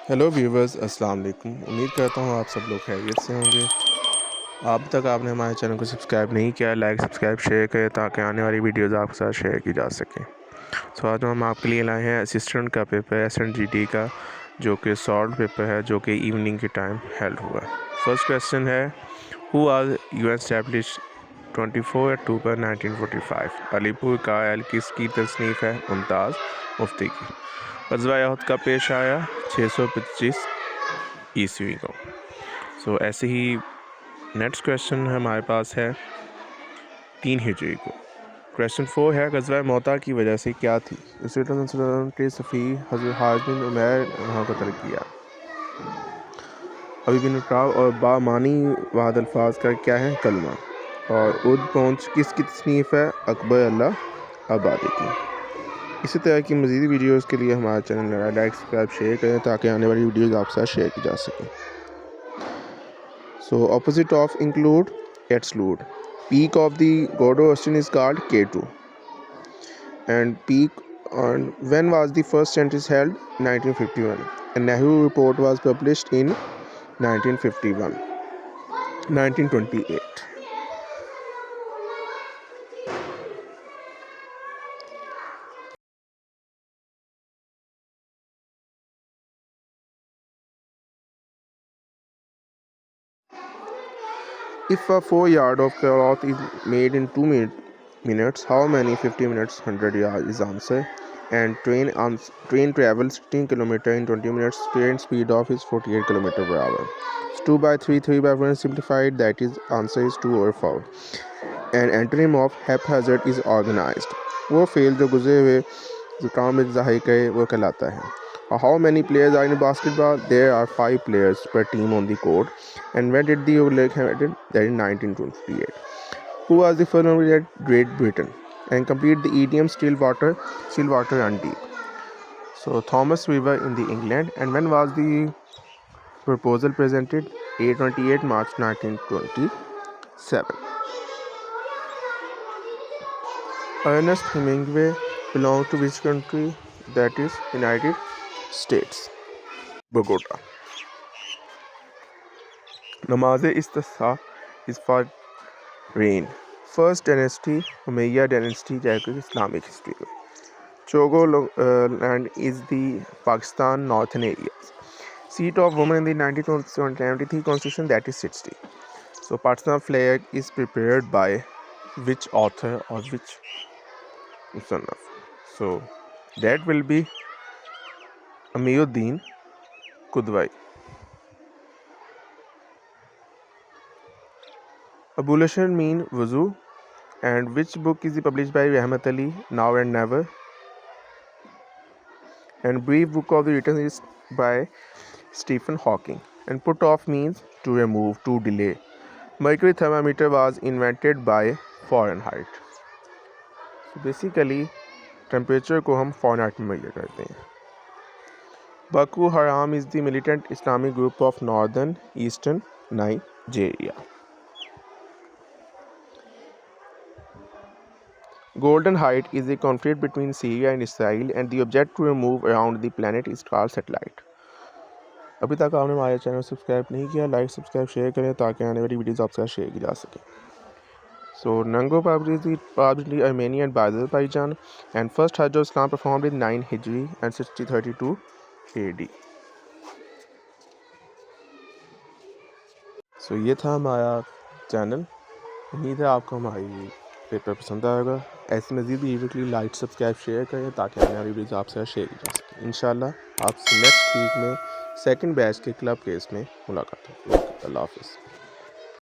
Hello viewers, अस्सलाम वालेकुम। उम्मीद करता हूँ आप सब लोग खैरियत से होंगे। अब तक आपने हमारे चैनल को सब्सक्राइब नहीं किया, लाइक सब्सक्राइब शेयर करें ताकि आने वाली वीडियोस आपके साथ शेयर की जा सकें। आज हम आपके लिए लाए हैं असिस्टेंट का पेपर SNGT का, जो कि सॉल्व पेपर है, जो कि इवनिंग के टाइम हेल्ड हुआ। फर्स्ट क्वेश्चन है, हु आर UN एस्टैब्लिश 24 अक्टूबर 1945। अलीपुर का एल किसकी तसनीफ़ है? मुमताज़ मुफ्ती की। ग़ज़वा उहद का पेश आया 625 ईस्वी को। ऐसे ही नेक्स्ट क्वेश्चन हमारे पास है 3 हिजरी को। क्वेश्चन 4 है, ग़ज़वा मौता की वजह से क्या थी? के सफ़ी हज़रत हारिस बिन उमैर वहाँ कत्ल किया। अभी बिन काब और बामानी वाद अल्फाज का क्या है? कलमा। और उद पहुँच किसकी तसनीफ़ है? अकबर अल्लाह आबादी की। इसी तरह की मज़ीद वीडियोस के लिए हमारे चैनल लाइक सब्सक्राइब शेयर करें ताकि आने वाली वीडियोस आपके साथ शेयर की जा सकें। So opposite of include, exclude. Peak of the Godo ocean is called K2. And peak on when was the first census held? 1951. And Nehru report was published in 1951. 1928. If a 4 yard of cloth is made in 2 minutes, how many 50 minutes 100 yards is answer? And train travels 16 km in 20 minutes. Train speed of is 48 km per hour. 2 by 3, 3 by 1 simplified, that is answer is 2 over 4. An antonym of haphazard is organized. वो fail जो गुजरे हुए काम में ज़ाहिर करे वो कहलाता है. How many players are in basketball? There are 5 players per team on the court. And when did the Olympics happen? That is 1928. Who was the first one at Great Britain? And complete the idiom still water run deep. So Thomas Weaver in the England. And when was the proposal presented? 28 March 1927. Ernest Hemingway belonged to which country? That is United States. Bogota. Namaz-e-Istisqa is for rain. First dynasty, Umayyad dynasty, Islamic history. Chogo land is the Pakistan northern areas. Seat of women in the 1973 constitution, that is 60. So Pakistan flag is prepared by which author or which musannaf? So that will be Amiyuddin Qudwai. Ablution mean wuzu. And which book is published by Rahmat Ali? Now and Never. And brief book of the written is by Stephen Hawking. And put off means to remove, to delay. Mercury thermometer was invented by Fahrenheit. So basically temperature को हम Fahrenheit में measure करते हैं. Boko Haram is the militant Islamic group of northern eastern Nigeria. Golden Height is a conflict between Syria and Israel, and the object to remove around the planet is called satellite. अभी तक आपने हमारे channel subscribe नहीं किया, like subscribe share करें ताकि आने वाली वीडियोस आपके साथ शेयर की जा सके. So Nango probably Armenian by Azerbaijan, and first Hajj of Islam performed in 9 Hijri and 632 AD. So ये था हमारा चैनल. उम्मीद है आपको हमारी पेपर पसंद आएगा. ऐसी मज़ीद वीडियो के लिए लाइक सब्सक्राइब शेयर करें ताकि आने वाली वीडियोस आपसे शेयर की जा सके. इंशाल्लाह आपसे नेक्स्ट वीक में सेकंड बैच के क्लब केस में मुलाकात होगी. अल्लाह हाफ़िज़.